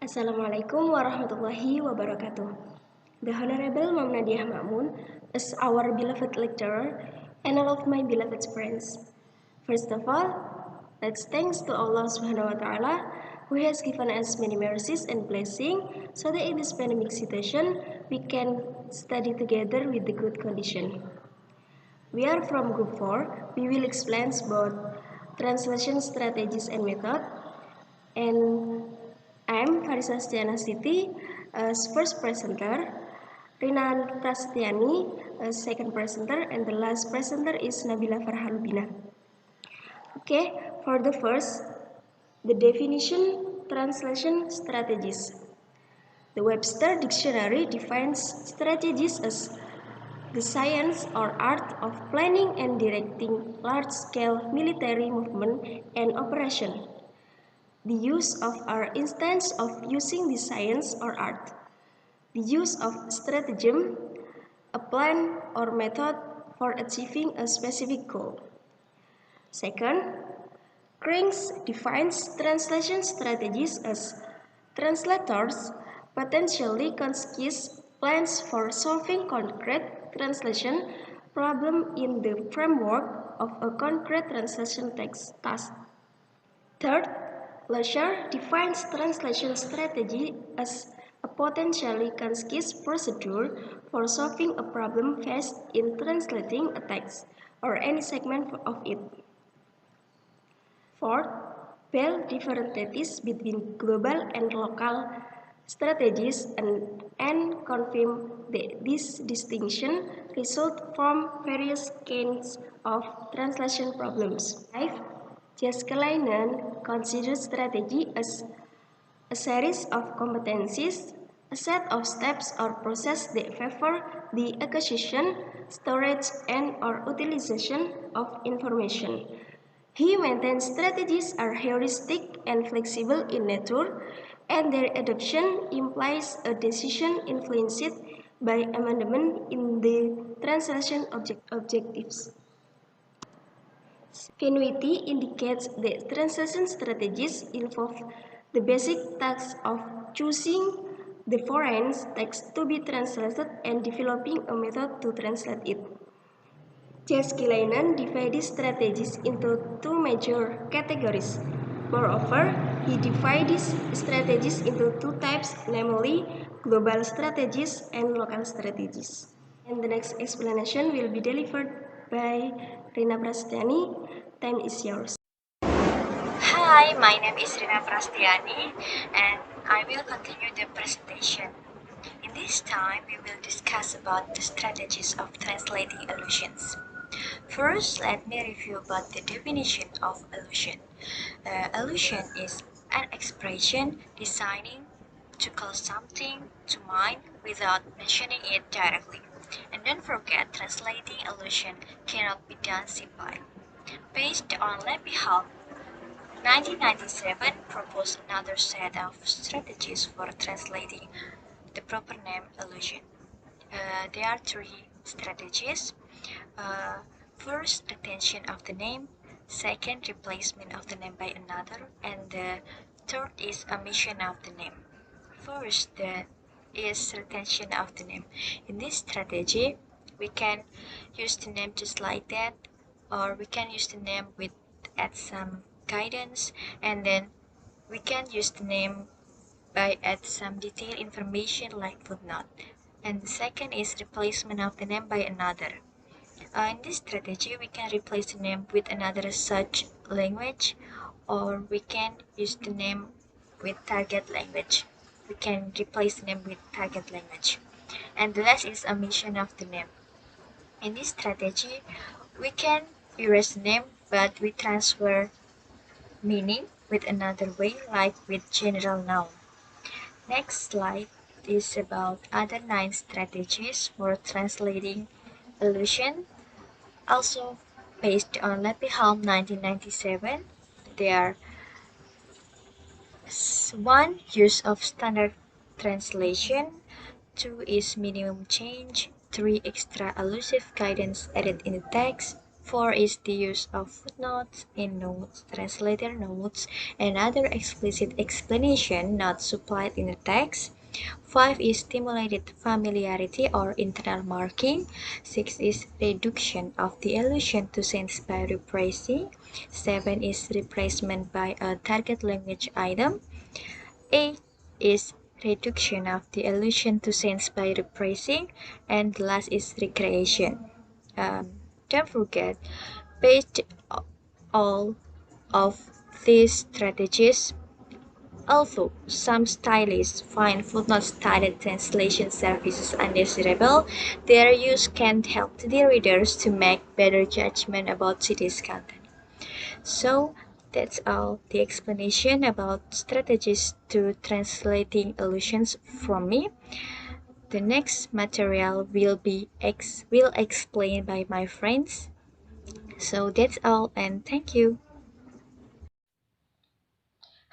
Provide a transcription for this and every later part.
Assalamualaikum warahmatullahi wabarakatuh. The Honorable Mam Nadiah Ma'mun is our beloved lecturer and all of my beloved friends. First of all, let's thanks to Allah Subhanahu wa Ta'ala who has given us many mercies and blessings so that in this pandemic situation we can study together with the good condition. We are from group 4. We will explain about translation strategies and method. And I'm Farisa Nastiti as first presenter, Rina Prasetiyani as second presenter, and the last presenter is Nabila Lubina. Okay, for the first, the definition translation strategies. The Webster Dictionary defines strategies as the science or art of planning and directing large-scale military movement and operation. The use of our instance of using the science or art. The use of stratagem, a plan or method for achieving a specific goal. Second, Krings defines translation strategies as translators potentially concise plans for solving concrete translation problem in the framework of a concrete translation task. Third, Lasher defines translation strategy as a potentially concise procedure for solving a problem faced in translating a text or any segment of it. Fourth, Bell differentiates between global and local strategies and confirm that this distinction results from various kinds of translation problems. 5. Jeskalainen considers strategy as a series of competencies, a set of steps or process that favor the acquisition, storage, and/or utilization of information. He maintains strategies are heuristic and flexible in nature, and their adoption implies a decision influenced by amendment in the translation objectives. Continuity indicates that translation strategies involve the basic task of choosing the foreign text to be translated and developing a method to translate it. Jeskalainen divides strategies into two major categories. Moreover, he divides strategies into two types, namely global strategies and local strategies. And the next explanation will be delivered by Rina Prasetiyani. Time is yours. Hi, my name is Rina Prasetiyani and I will continue the presentation. In this time, we will discuss about the strategies of translating allusions. First, let me review about the definition of allusion. Allusion is an expression designing to call something to mind without mentioning it directly. And don't forget, translating allusion cannot be done simply. Based on Lepihal 1997 proposed another set of strategies for translating the proper name allusion. There are three strategies. First, retention of the name. Second, replacement of the name by another. And the third is omission of the name. First, is retention of the name. In this strategy, we can use the name just like that, or we can use the name with add some guidance, and then we can use the name by add some detailed information like footnote. And the second is replacement of the name by another. In this strategy, we can replace the name with another such language, or we can use the name with target language. We can replace the name with target language. And the last is omission of the name. In this strategy, we can erase the name, but we transfer meaning with another way, like with general noun. Next slide is about other 9 strategies for translating allusion. Also based on Lepihal 1997, there are 1. Use of standard translation. 2 is minimum change. 3. Extra allusive guidance added in the text. 4 is the use of footnotes in notes, translator notes, and other explicit explanation not supplied in the text. 5 is stimulated familiarity or internal marking. 6 is reduction of the illusion to sense by rephrasing. 7 is replacement by a target language item. 8 is reduction of the illusion to sense by rephrasing. And the last is recreation. Don't forget, based all of these strategies, although some stylists find footnote-styled translation services undesirable, their use can help the readers to make better judgment about today's content. So that's all the explanation about strategies to translating illusions from me. The next material will explained by my friends. So that's all and thank you.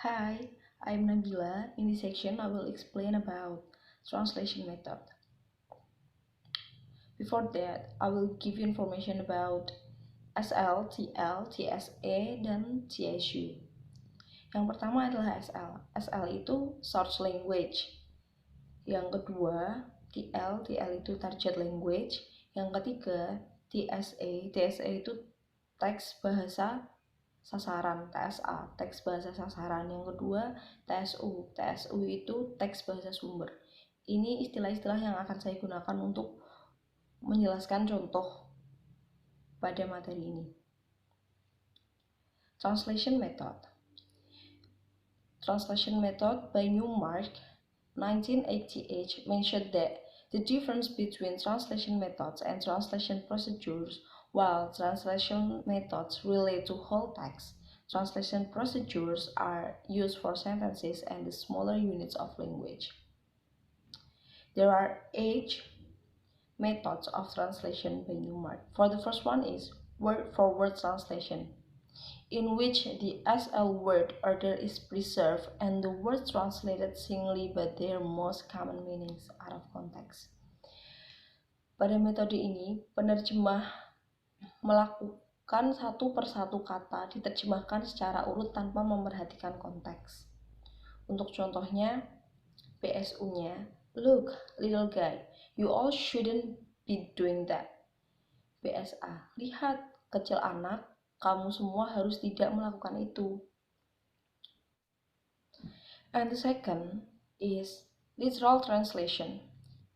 Hi, I'm Nabila. In this section, I will explain about translation method. Before that, I will give you information about SL, TL, TSA, dan TSU. Yang pertama adalah SL. SL itu source language. Yang kedua, TL itu target language. Yang ketiga, TSA itu teks bahasa sasaran, TSA, teks bahasa sasaran. Yang kedua, TSU itu teks bahasa sumber. Ini istilah-istilah yang akan saya gunakan untuk menjelaskan contoh pada materi ini. Translation method by Newmark 1988 mentioned that the difference between translation methods and translation procedures. While translation methods relate to whole text, translation procedures are used for sentences and the smaller units of language. There are 8 methods of translation by Newmark. For the first one is word-for-word translation, in which the SL word order is preserved and the words translated singly but their most common meanings out of context. Pada metode ini, penerjemah melakukan satu persatu kata diterjemahkan secara urut tanpa memperhatikan konteks. Untuk contohnya, PSU-nya, "Look, little guy, you all shouldn't be doing that." PSA, "Lihat, kecil anak, kamu semua harus tidak melakukan itu." And the second is literal translation,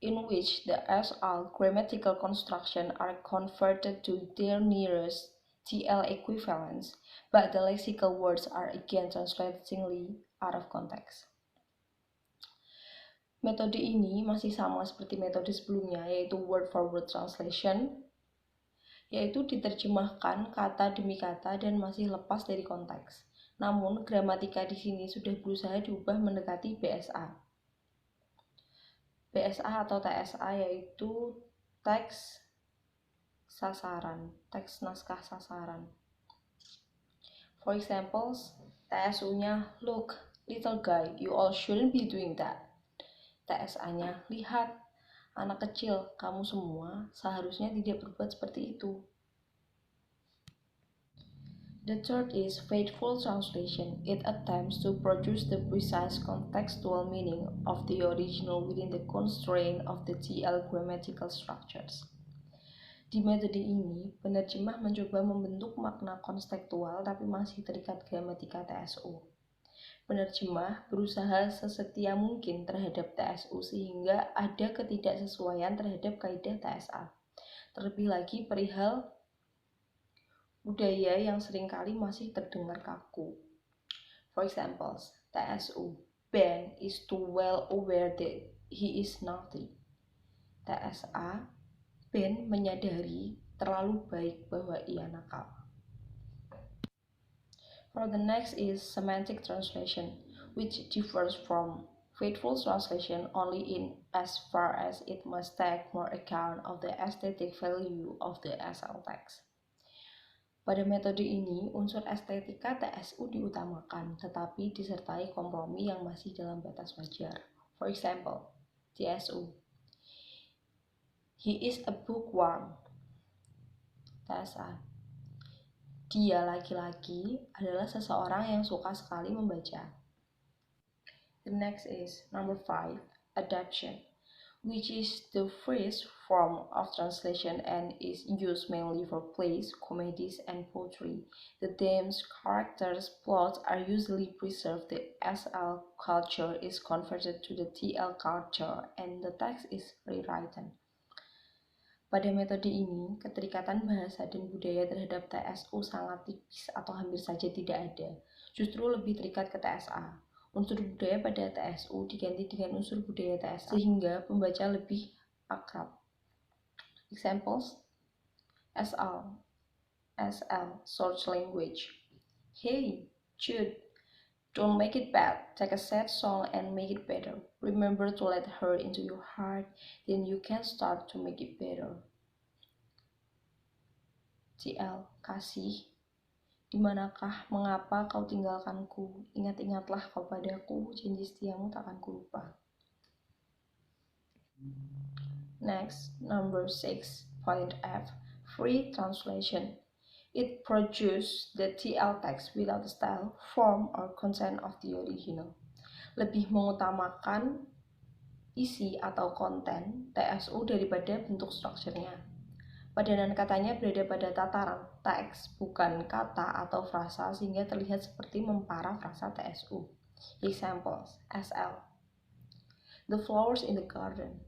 in which the SL grammatical construction are converted to their nearest TL equivalents, but the lexical words are again translated singly out of context. Metode ini masih sama seperti metode sebelumnya, yaitu word for word translation, yaitu diterjemahkan kata demi kata dan masih lepas dari konteks. Namun, gramatika di sini sudah berusaha diubah mendekati BSA. BSA atau TSA yaitu teks sasaran, teks naskah sasaran. For example, TSU-nya, "Look, little guy, you all shouldn't be doing that." TSA-nya, "Lihat, anak kecil, kamu semua seharusnya tidak berbuat seperti itu." The third is faithful translation. It attempts to produce the precise contextual meaning of the original within the constraint of the TL grammatical structures. Di metode ini, penerjemah mencoba membentuk makna konstekstual tapi masih terikat gramatika TSU. Penerjemah berusaha sesetia mungkin terhadap TSU sehingga ada ketidaksesuaian terhadap kaidah TSA. Terlebih lagi perihal budaya yang seringkali masih terdengar kaku. For example, TSU, Ben is too well aware that he is naughty. TSA, Ben menyadari terlalu baik bahwa ia nakal. For the next is semantic translation, which differs from faithful translation only in as far as it must take more account of the aesthetic value of the SL text. Pada metode ini, unsur estetika TSU diutamakan, tetapi disertai kompromi yang masih dalam batas wajar. For example, TSU, "He is a bookworm." TSA, dia laki-laki adalah seseorang yang suka sekali membaca. The next is number 5, adaptation, which is the first form of translation and is used mainly for plays, comedies, and poetry. The themes, characters, plots are usually preserved. The SL culture is converted to the TL culture and the text is rewritten. Pada metode ini, keterikatan bahasa dan budaya terhadap TSU sangat tipis atau hampir saja tidak ada, justru lebih terikat ke TSA. Unsur budaya pada TSU diganti dengan unsur budaya TSA, sehingga pembaca lebih akrab. Examples: SL, source language. Hey, Jude, don't make it bad. Take a sad song and make it better. Remember to let her into your heart, then you can start to make it better. TL, kasih, dimanakah, mengapa kau tinggalkanku? Ingat-ingatlah kau padaku, janji setiamu takkan kulupa. Next, number 6, point F, free translation. It produces the TL text without the style, form, or content of the original. Lebih mengutamakan isi atau konten TSU daripada bentuk strukturnya. Padanan katanya berada pada tataran teks, bukan kata atau frasa, sehingga terlihat seperti memparafrasa TSU. Examples: SL, the flowers in the garden.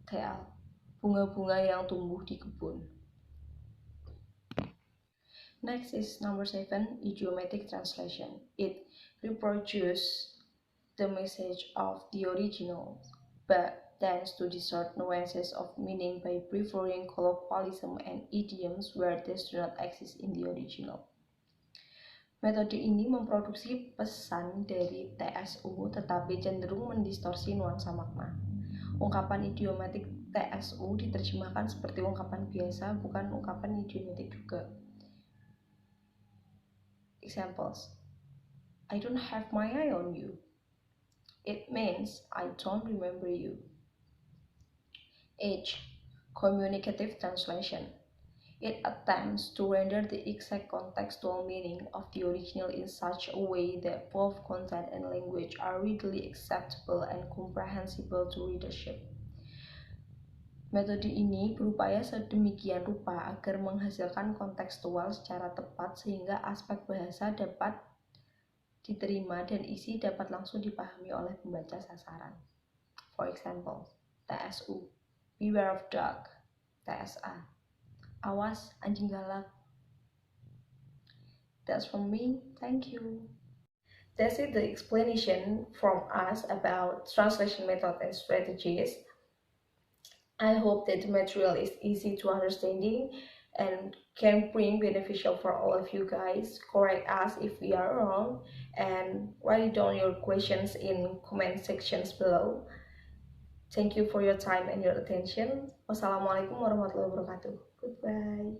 TL, bunga-bunga yang tumbuh di kebun. Next is number 7, idiomatic translation. It reproduces the message of the original, but tends to distort nuances of meaning by preferring colloquialism and idioms where these do not exist in the original. Metode ini memproduksi pesan dari TSU tetapi cenderung mendistorsi nuansa makna. Ungkapan idiomatik TSU diterjemahkan seperti ungkapan biasa, bukan ungkapan idiomatik juga. Examples: I don't have my eye on you. It means I don't remember you. H. Communicative translation. It attempts to render the exact contextual meaning of the original in such a way that both content and language are readily acceptable and comprehensible to readership. Metode ini berupaya sedemikian rupa agar menghasilkan kontekstual secara tepat sehingga aspek bahasa dapat diterima dan isi dapat langsung dipahami oleh pembaca sasaran. For example, TSU, beware of dog. TSA, awas anjing galak. That's from me, thank you. That's it, the explanation from us about translation method and strategies. I hope that the material is easy to understanding and can bring beneficial for all of you guys. Correct us if we are wrong and write down your questions in comment sections below. Thank you for your time and your attention. Wassalamualaikum warahmatullahi wabarakatuh. Goodbye.